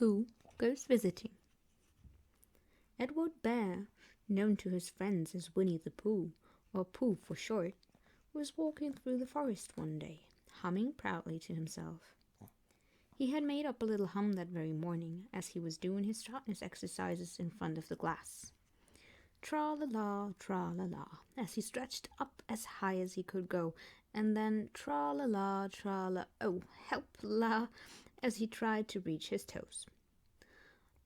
Pooh Goes Visiting. Edward Bear, known to his friends as Winnie the Pooh, or Pooh for short, was walking through the forest one day, humming proudly to himself. He had made up a little hum that very morning as he was doing his sharpness exercises in front of the glass. Tra-la-la, tra-la-la, as he stretched up as high as he could go, and then tra-la-la, tra-la, oh, help-la, as he tried to reach his toes.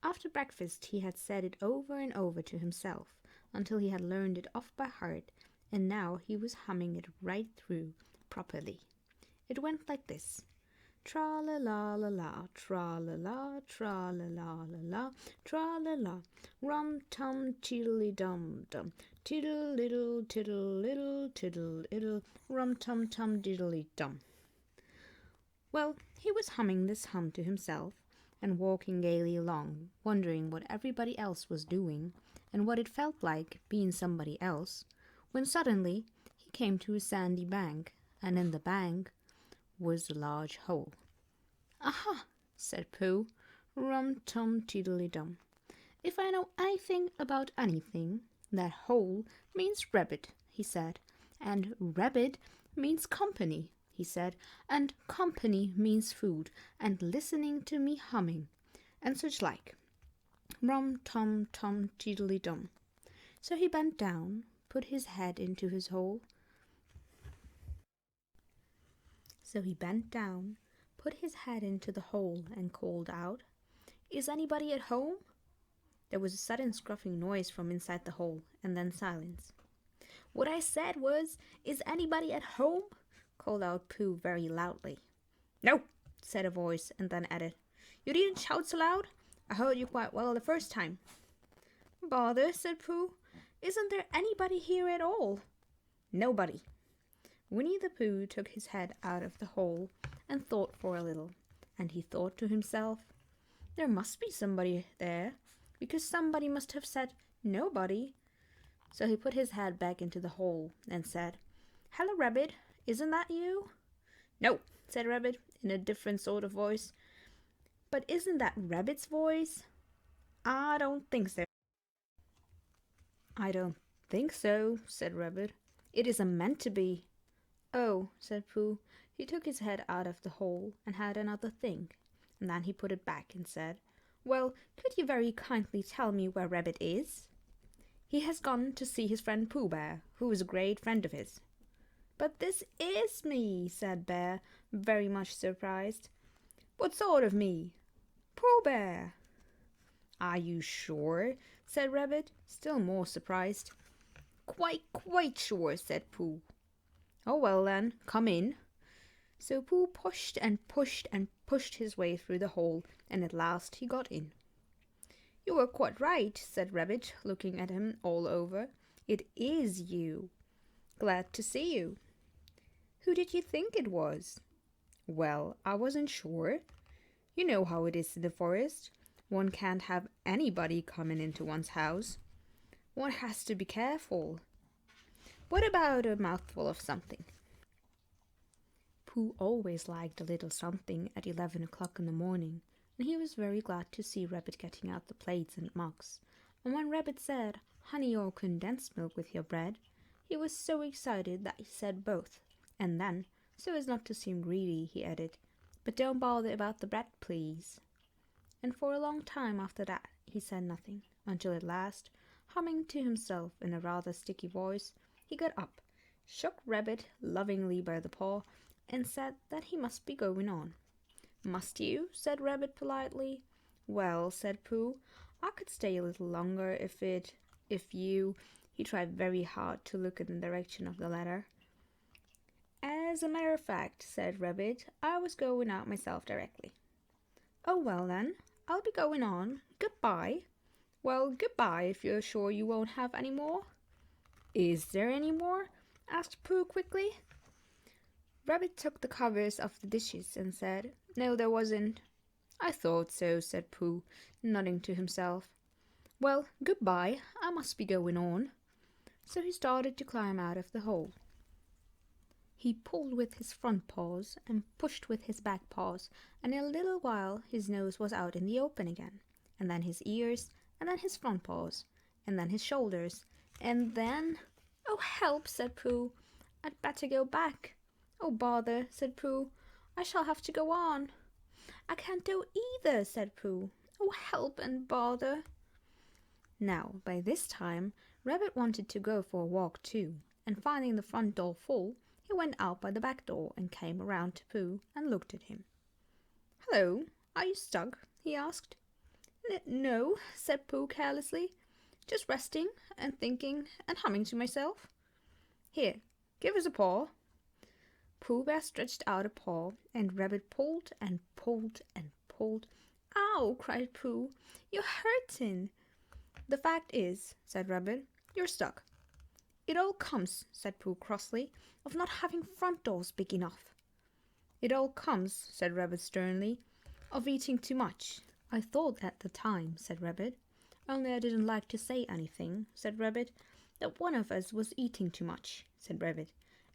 After breakfast he had said it over and over to himself until he had learned it off by heart, and now he was humming it right through properly. It went like this. Tra-la-la-la-la, tra-la-la, tra-la-la-la-la, tra-la-la, rum-tum, tiddly-dum-dum, tiddle-liddle, tiddle-liddle, tiddle-iddle, rum-tum-tum, diddly-dum. Well, he was humming this hum to himself and walking gaily along, wondering what everybody else was doing and what it felt like being somebody else, when suddenly he came to a sandy bank, and in the bank was a large hole. "Aha!" said Pooh, rum-tum-tiddly-dum. "If I know anything about anything, that hole means rabbit," he said, "and rabbit means company," he said, "and company means food, and listening to me humming, and such like. Rum-tum-tum-tiddly-dum." So he bent down, put his head into his hole. So he bent down, put his head into the hole, and called out, "Is anybody at home?" There was a sudden scruffing noise from inside the hole, and then silence. "What I said was, 'Is anybody at home?'" called out Pooh very loudly. "No," said a voice, and then added, "You didn't shout so loud. I heard you quite well the first time." "Bother," said Pooh. "Isn't there anybody here at all?" "Nobody." Winnie the Pooh took his head out of the hole and thought for a little, and he thought to himself, "There must be somebody there, because somebody must have said nobody." So he put his head back into the hole and said, "Hello, Rabbit, isn't that you?" "No," said Rabbit in a different sort of voice. "But isn't that Rabbit's voice?" "I don't think so." "I don't think so," said Rabbit. "It isn't meant to be." "Oh," said Pooh. He took his head out of the hole and had another think, and then he put it back and said, "Well, could you very kindly tell me where Rabbit is?" "He has gone to see his friend Pooh Bear, who is a great friend of his." "But this is me," said Bear, very much surprised. "What sort of me?" "Pooh Bear." "Are you sure?" said Rabbit, still more surprised. Quite sure," said Pooh. "Oh, well then, come in." So Pooh pushed and pushed and pushed his way through the hole, and at last he got in. "You were quite right," said Rabbit, looking at him all over. "It is you. Glad to see you." "Who did you think it was?" "Well, I wasn't sure. You know how it is in the forest. One can't have anybody coming into one's house. One has to be careful. What about a mouthful of something?" Pooh always liked a little something at 11 o'clock in the morning, and he was very glad to see Rabbit getting out the plates and mugs. And when Rabbit said, "Honey or condensed milk with your bread," he was so excited that he said both, and then, so as not to seem greedy, he added, "But don't bother about the bread, please." And for a long time after that he said nothing, until at last, humming to himself in a rather sticky voice, he got up, shook Rabbit lovingly by the paw, and said that he must be going on. "Must you?" said Rabbit politely. "Well," said Pooh, "I could stay a little longer if you—" He tried very hard to look in the direction of the ladder. "As a matter of fact," said Rabbit, "I was going out myself directly." "Oh, well then, I'll be going on. Goodbye." "Well, goodbye, if you're sure you won't have any more." "Is there any more?" asked Pooh quickly. Rabbit took the covers off the dishes and said, "No, there wasn't." "I thought so," said Pooh, nodding to himself. "Well, goodbye, I must be going on." So he started to climb out of the hole. He pulled with his front paws and pushed with his back paws, and in a little while his nose was out in the open again, and then his ears, and then his front paws, and then his shoulders, and then— "Oh, help!" said Pooh. "I'd better go back." "Oh, bother!" said Pooh. "I shall have to go on." "I can't go either," said Pooh. "Oh, help and bother!" Now, by this time, Rabbit wanted to go for a walk too, and finding the front door full, he went out by the back door and came around to Pooh and looked at him. "Hello, are you stuck?" he asked. No," said Pooh carelessly. "Just resting and thinking and humming to myself." "Here, give us a paw." Pooh Bear stretched out a paw, and Rabbit pulled and pulled and pulled. "Ow!" cried Pooh. "You're hurting." "The fact is," said Rabbit, "you're stuck." "It all comes," said Pooh crossly, "of not having front doors big enough." "It all comes," said Rabbit sternly, "of eating too much." "I thought at the time," said Rabbit, "only I didn't like to say anything," said Rabbit, "that one of us was eating too much," said Rabbit.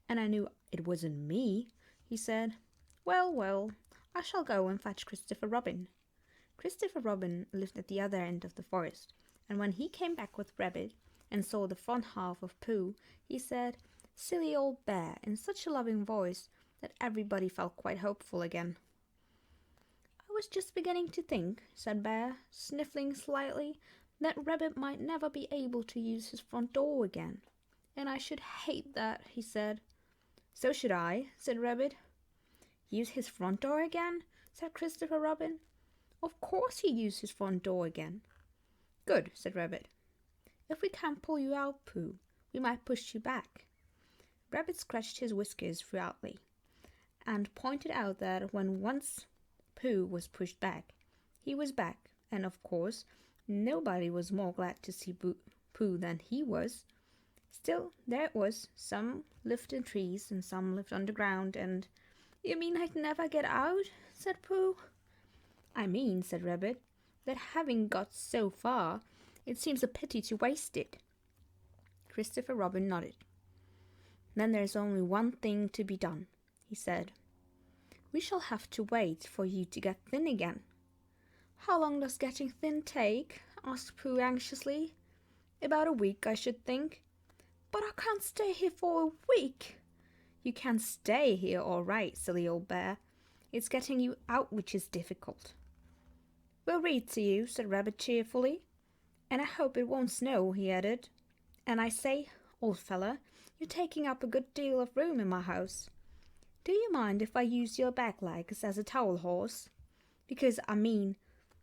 "And I knew it wasn't me," he said. "Well, well, I shall go and fetch Christopher Robin." Christopher Robin lived at the other end of the forest, and when he came back with Rabbit and saw the front half of Pooh, he said, "Silly old bear," in such a loving voice that everybody felt quite hopeful again. "I was just beginning to think," said Bear, sniffling slightly, "that Rabbit might never be able to use his front door again. And I should hate that," he said. "So should I," said Rabbit. "Use his front door again?" said Christopher Robin. "Of course he'd use his front door again." "Good," said Rabbit. "If we can't pull you out, Pooh, we might push you back." Rabbit scratched his whiskers proudly and pointed out that when once Pooh was pushed back, he was back, and of course nobody was more glad to see Pooh than he was. Still, there it was. Some lived in trees and some lived underground, and— "You mean I'd never get out?" said Pooh. "I mean," said Rabbit, "that having got so far, it seems a pity to waste it." Christopher Robin nodded. "Then there's only one thing to be done," he said. "We shall have to wait for you to get thin again." "How long does getting thin take?" asked Pooh anxiously. "About a week, I should think." "But I can't stay here for a week." "You can stay here all right, silly old bear. It's getting you out which is difficult." "We'll read to you," said Rabbit cheerfully. "And I hope it won't snow," he added. "And I say, old fella, you're taking up a good deal of room in my house. Do you mind if I use your back legs as a towel horse? Because, I mean,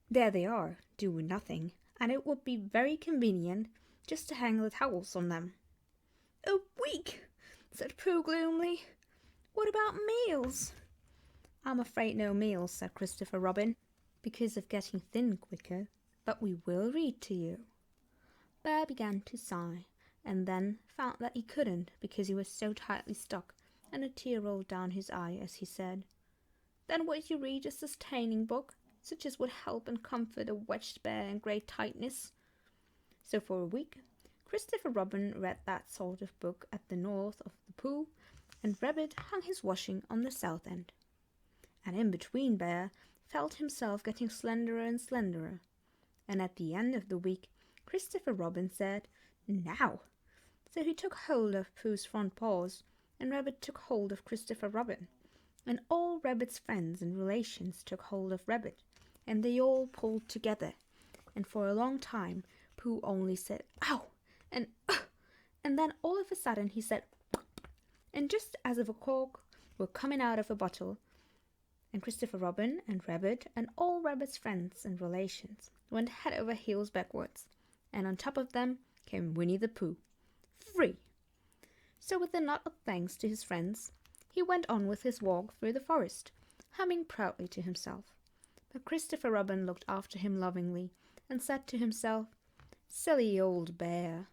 there they are, doing nothing, and it would be very convenient just to hang the towels on them." "A week!" said Pooh gloomily. "What about meals?" "I'm afraid no meals," said Christopher Robin, "because of getting thin quicker, but we will read to you." Bear began to sigh, and then found that he couldn't because he was so tightly stuck, and a tear rolled down his eye as he said, "Then would you read a sustaining book, such as would help and comfort a wedged bear in great tightness?" So for a week, Christopher Robin read that sort of book at the north of the Pooh, and Rabbit hung his washing on the south end. And in between, Bear felt himself getting slenderer and slenderer. And at the end of the week, Christopher Robin said, "Now!" So he took hold of Pooh's front paws, and Rabbit took hold of Christopher Robin, and all Rabbit's friends and relations took hold of Rabbit, and they all pulled together, and for a long time Pooh only said "Ow!" and "Ugh!" and then all of a sudden he said "Pop!" and just as if a cork were coming out of a bottle, and Christopher Robin and Rabbit and all Rabbit's friends and relations went head over heels backwards, and on top of them came Winnie the Pooh, free. So with a nod of thanks to his friends, he went on with his walk through the forest, humming proudly to himself. But Christopher Robin looked after him lovingly and said to himself, "Silly old bear."